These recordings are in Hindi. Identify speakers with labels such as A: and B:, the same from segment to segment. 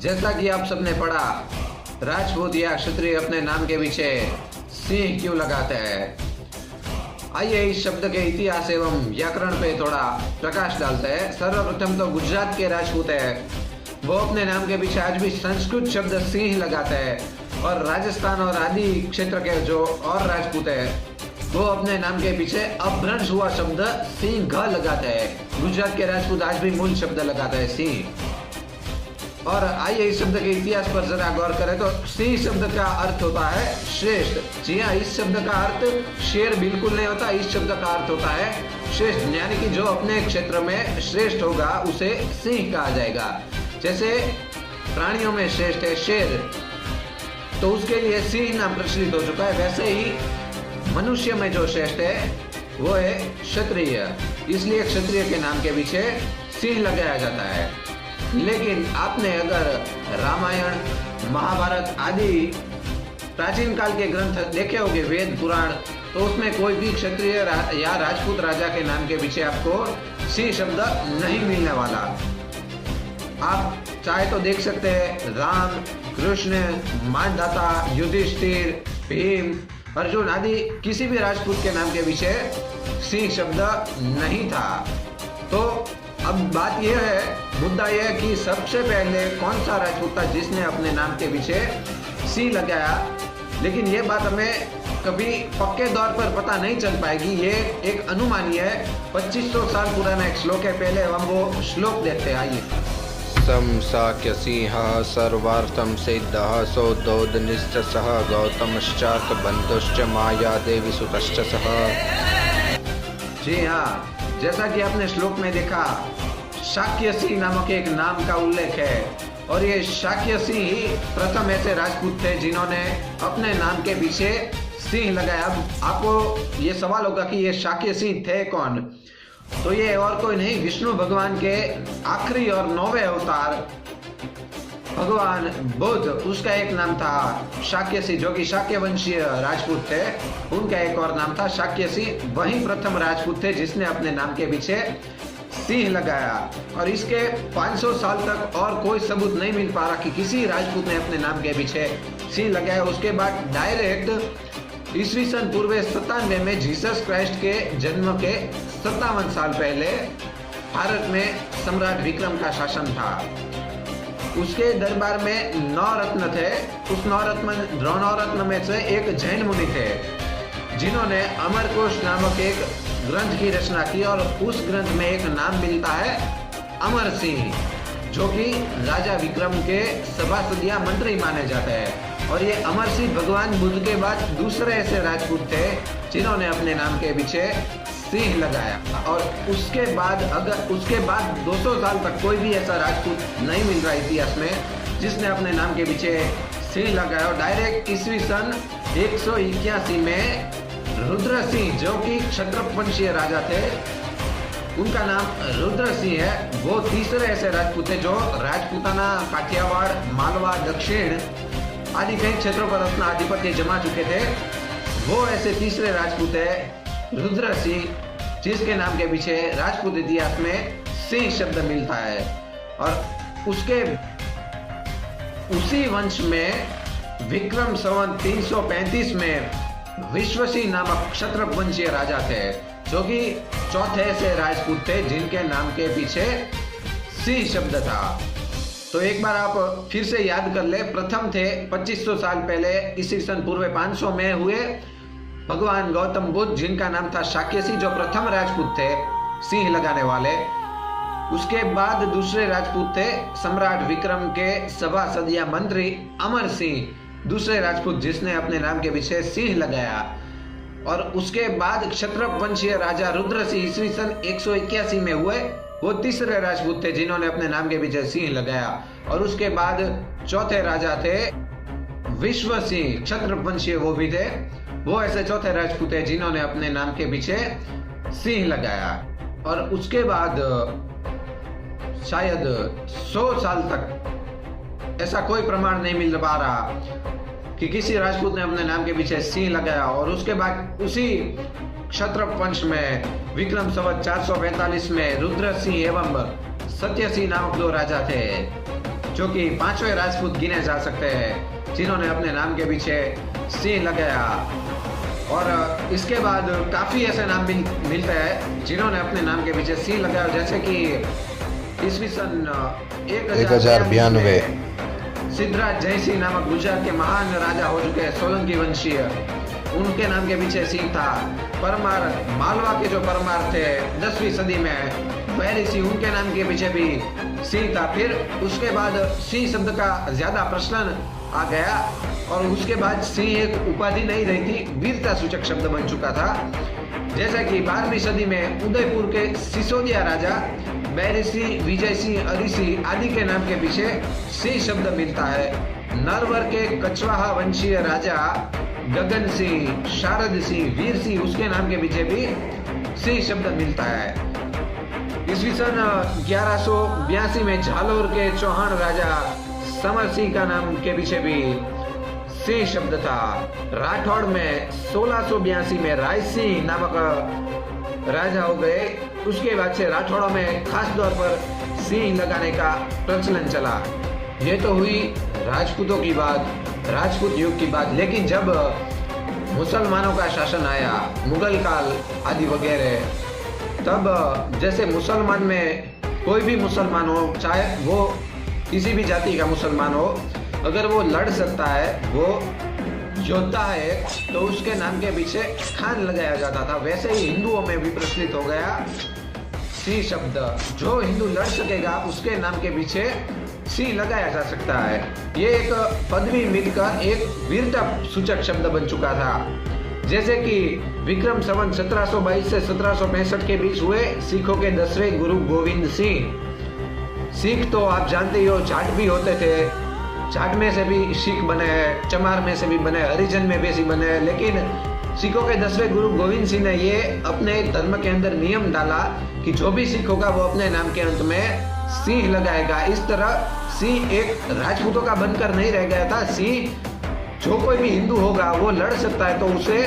A: जैसा कि आप सबने पढ़ा, राजपूत या क्षत्रिय अपने नाम के पीछे सिंह क्यों लगाते हैं। आइए इस शब्द के इतिहास एवं व्याकरण पे थोड़ा प्रकाश डालते हैं। सर्वप्रथम तो गुजरात के राजपूत है, वो अपने नाम के पीछे आज भी संस्कृत शब्द सिंह लगाते हैं। और राजस्थान और आदि क्षेत्र के जो और राजपूत है, वो अपने नाम के पीछे अपभ्रंश हुआ शब्द सिंह लगाते हैं। गुजरात के राजपूत आज भी मूल शब्द लगाते हैं सिंह। और आइए इस शब्द के इतिहास पर जरा गौर करें तो सिंह शब्द का अर्थ होता है श्रेष्ठ। जी हाँ, इस शब्द का अर्थ शेर बिल्कुल नहीं होता। इस शब्द का अर्थ होता है श्रेष्ठ, यानी कि जो अपने क्षेत्र में श्रेष्ठ होगा उसे सिंह कहा जाएगा। जैसे प्राणियों में श्रेष्ठ है शेर, तो उसके लिए सिंह नाम प्रचलित हो चुका है। वैसे ही मनुष्य में जो श्रेष्ठ है वो है क्षत्रिय, इसलिए क्षत्रिय के नाम के पीछे सिंह लगाया जाता है। लेकिन आपने अगर रामायण, महाभारत आदि प्राचीन काल के ग्रंथ देखे होंगे, वेद पुराण, तो उसमें कोई भी क्षत्रिय या राजपूत राजा के नाम के पीछे आपको सिंह शब्द नहीं मिलने वाला। आप चाहे तो देख सकते हैं राम, कृष्ण, मानधाता, युधिष्ठिर, भीम, अर्जुन आदि किसी भी राजपूत के नाम के पीछे सिंह शब्द नहीं था। तो अब बात यह है, मुद्दा यह है कि सबसे पहले कौन सा राजपूत था जिसने अपने नाम के पीछे सिंह लगाया। लेकिन ये बात हमें कभी पक्के तौर पर पता नहीं चल पाएगी, ये एक अनुमानीय है। 2500 साल पुराना एक श्लोक है, पहले हम वो श्लोक देखते हैं। आइए।
B: सम साक्य सिंह सर्वार्थम सिद्धः सौदोदनिष्ठः गौतमश्चात बंधुश्च माया देवी सुतश्च सह।
A: जी हाँ, जैसा कि आपने श्लोक में देखा, शाक्य सिंह नामक एक नाम का उल्लेख है। और ये शाक्य सिंह ही प्रथम ऐसे राजपूत थे जिन्होंने अपने नाम के पीछे सिंह लगाया। अब आपको ये सवाल होगा कि ये शाक्य सिंह थे कौन, तो ये और कोई नहीं, विष्णु भगवान के आखिरी और 9वें अवतार भगवान बुद्ध, उसका एक नाम था शाक्य सिंह, जो कि शाक्य वंशीय राजपूत थे। उनका एक और नाम था शाक्य सिंह। वही प्रथम राजपूत थे जिसने अपने नाम के पीछे सिंह लगाया। और इसके 500 साल तक और कोई सबूत नहीं मिल पा रहा कि किसी राजपूत ने अपने नाम के पीछे सिंह लगाया। उसके बाद डायरेक्ट ईस्वी सन पूर्व 97 में जीसस क्राइस्ट के जन्म के 57 साल पहले भारत में सम्राट विक्रम का शासन था। उसके दरबार में 9 रत्न थे। उस 9 रत्न में से एक जैन मुनि थे जिन्होंने अमरकोश नामक एक ग्रंथ की रचना की। और उस ग्रंथ में एक नाम मिलता है अमर सिंह, जो कि राजा विक्रम के सभासद या मंत्री माने जाते हैं। और ये अमर सिंह भगवान बुद्ध के बाद दूसरे ऐसे राजपूत थे जिन्होंने अपने नाम के पीछे सिंह लगाया। और उसके बाद 200 साल तक कोई भी ऐसा राजपूत नहीं मिल रहा इतिहास में जिसने अपने नाम के पीछे सिंह लगाया। और डायरेक्ट ईस्वी सन 181 में रुद्र सिंह, जो कि क्षत्रप वंशीय राजा थे, उनका नाम रुद्र सिंह है, वो तीसरे ऐसे राजपूत थे जो राजपूताना, काठियावाड़, मालवा, दक्षिण आदि कई क्षेत्रों पर अपना आधिपत्य जमा चुके थे। वो ऐसे तीसरे राजपूत है रुद्र सिंह, जिसके नाम के पीछे राजपूत इतिहास में सिंह शब्द मिलता है। और उसी वंश में विक्रम संवत 335 में विश्वसिंह नामक क्षत्रप वंशीय राजा थे, जो कि चौथे ऐसे राजपूत थे जिनके नाम के पीछे सिंह शब्द था। तो एक बार आप फिर से याद कर ले, प्रथम थे 2500 साल पहले ईस्वी सन पूर्व 500 में हुए भगवान गौतम बुद्ध, जिनका नाम था शाक्य सिंह, जो प्रथम राजपूत थे सिंह लगाने वाले। उसके बाद दूसरे राजपूत थे सम्राट विक्रम के सभासद या मंत्री अमर सिंह, दूसरे राजपूत जिसने अपने नाम के पीछे सिंह लगाया। और उसके बाद क्षत्रप वंशीय राजा रुद्र सिंह ईस्वी सन 181 में हुए, वो तीसरे राजपूत थे जिन्होंने अपने नाम के पीछे सिंह लगाया। और उसके बाद चौथे राजा थे विश्व सिंह, क्षत्रप वंशीय वो भी थे, वो ऐसे चौथे राजपूत थे जिन्होंने अपने नाम के पीछे सिंह लगाया। और उसके बाद शायद 100 साल तक ऐसा कोई प्रमाण नहीं मिल पा रहा कि किसी राजपूत ने अपने नाम के पीछे सिंह लगाया। और उसके बाद उसी क्षत्रप वंश में विक्रम संवत 445 में रुद्र सिंह एवं सत्य सिंह नामक 2 राजा थे। जो कि 5वें राजपूत गिने जा सकते हैं जिन्होंने अपने नाम के पीछे सिंह लगाया। और इसके बाद काफ़ी ऐसे नाम मिलते हैं जिन्होंने अपने नाम के पीछे सिंह लगाया, जैसे कि ईस्वी सन 1092 सिद्धराज जयसिंह नामक गुजरात के महान राजा हो चुके हैं, सोलंकी वंशीय, उनके नाम के पीछे सिंह था। परमार, मालवा के जो परमार थे 10वीं सदी में, बैरी सिंह, उनके नाम के पीछे भी सिंह था। फिर उसके बाद सिंह शब्द का ज्यादा प्रचलन आ गया और उसके बाद सिंह एक उपाधि नहीं रही थी, वीरता सूचक शब्द बन चुका था। जैसा कि 12वीं सदी में उदयपुर के सिसोदिया राजा बैरी सिंह, विजय सिंह, हरि सिंह आदि के नाम के पीछे सिंह शब्द मिलता है। नरवर के कछवाहा वंशीय राजा गगन सिंह, शारद सिंह, वीर सिंह, उसके नाम के पीछे भी सिंह शब्द मिलता है। ईस्वी सन 1182 में झालोर के चौहान राजा समर सिंह का नाम के पीछे भी सिंह शब्द था। राठौड़ में 1682 में राय सिंह नामक राजा हो गए। उसके बाद से राठौड़ों में खास तौर पर सिंह लगाने का प्रचलन चला। ये तो हुई राजपूतों की बात, राजपूत युग की बात। लेकिन जब मुसलमानों का शासन आया, मुगल काल आदि वगैरह, तब जैसे मुसलमान में कोई भी मुसलमान हो, चाहे वो किसी भी जाति का मुसलमान हो, अगर वो लड़ सकता है, वो योद्धा है, तो उसके नाम के पीछे खान लगाया जाता था। वैसे ही हिंदुओं में भी प्रचलित हो गया सिंह शब्द। जो हिंदू लड़ सकेगा उसके नाम के पीछे सिंह लगाया जा सकता है। ये एक पदवी मिलकर एक वीरता सूचक शब्द बन चुका था। जैसे कि विक्रम संवत 1722 से 1765 के बीच हुए सिखों के 10वें गुरु गोविंद सिंह। सिख तो आप जानते ही हो, जाट भी होते थे, जाट में से भी सिख बने हैं, चमार में से भी बने, हरिजन में भी ऐसी बने हैं। लेकिन सिखों के 10वें गुरु गोविंद सिंह ने ये अपने धर्म के अंदर नियम डाला कि जो भी सिख होगा वो अपने नाम के अंत में सिंह लगाएगा। इस तरह सिंह एक राजपूतों का बनकर नहीं रह गया था। सिंह जो कोई भी हिंदू होगा वो लड़ सकता है तो उसे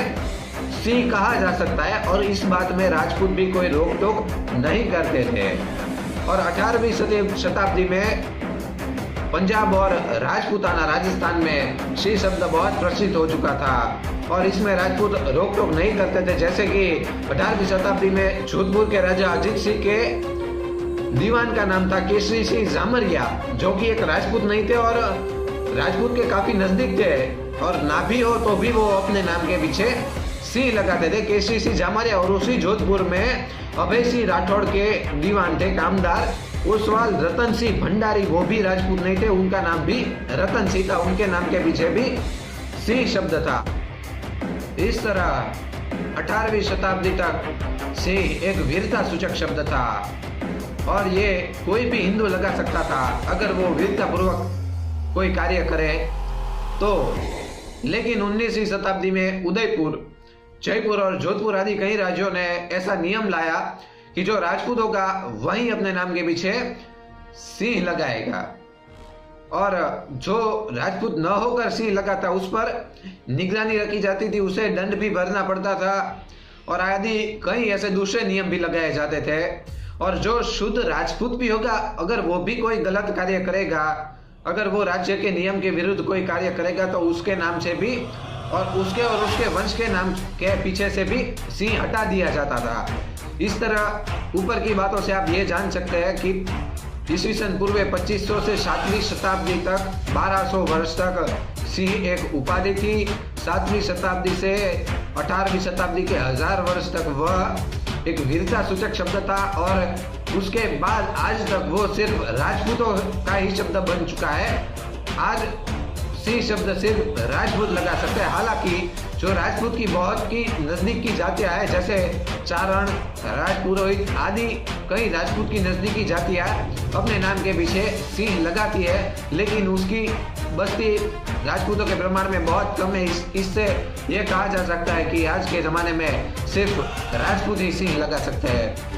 A: सिंह कहा जा सकता है, और इस बात में राजपूत भी कोई रोक टोक नहीं करते थे। और 18वीं शताब्दी में पंजाब और राजपूताना राजस्थान में सिंह शब्द बहुत प्रसिद्ध हो चुका था और इसमें राजपूत रोक टोक नहीं करते थे। जैसे कि 18वीं शताब्दी में जोधपुर के राजा अजीत सिंह के दीवान का नाम था केसरी सिंह जामरिया, जो कि एक राजपूत नहीं थे और राजपूत के काफी नजदीक थे, और ना भी हो तो भी वो अपने नाम के पीछे सिंह लगाते थे, केसरी सिंह जामरिया। और उसी जोधपुर में अभय सिंह राठौड़ के दीवान थे कामदार ओसवाल रतन सिंह भंडारी, वो भी राजपूत नहीं थे, उनका नाम भी रतन सिंह था, उनके नाम के पीछे भी सिंह शब्द था। इस तरह 18वीं शताब्दी तक सिंह एक वीरता सूचक शब्द था और ये कोई भी हिंदू लगा सकता था अगर वो वीरता पूर्वक कोई कार्य करे तो। लेकिन 19वीं शताब्दी में उदयपुर, जयपुर और जोधपुर आदि कई राज्यों ने ऐसा नियम लाया कि जो राजपूत होगा वही अपने नाम के पीछे सिंह लगाएगा, और जो राजपूत न होकर सिंह लगाता उस पर निगरानी रखी जाती थी, उसे दंड भी भरना पड़ता था, और आदि कई ऐसे दूसरे नियम भी लगाए जाते थे। और जो शुद्ध राजपूत भी होगा, अगर वो भी कोई गलत कार्य करेगा, अगर वो राज्य के नियम के विरुद्ध कोई कार्य करेगा तो उसके नाम से भी और उसके वंश के नाम के पीछे से भी सिंह हटा दिया जाता था। इस तरह ऊपर की बातों से आप ये जान सकते हैं कि ईस्वी सन पूर्व 2500 से 7वीं शताब्दी तक 1200 वर्ष तक सिंह एक उपाधि थी। 7वीं शताब्दी से 18वीं शताब्दी के 1000 वर्ष तक वह एक वीरता सूचक शब्द था, और उसके बाद आज तक वो सिर्फ राजपूतों का ही शब्द बन चुका है। आज सिंह शब्द सिर्फ राजपूत लगा सकते हैं। हालांकि जो राजपूत की बहुत की नजदीक की जातियां हैं, जैसे चारण, राजपुरोहित आदि कई राजपूत की नजदीकी जातियां अपने नाम के पीछे सिंह लगाती है, लेकिन उसकी बस्ती राजपूतों के प्रमाण में बहुत कम है। इससे यह कहा जा सकता है कि आज के जमाने में सिर्फ राजपूत ही सिंह लगा सकते हैं।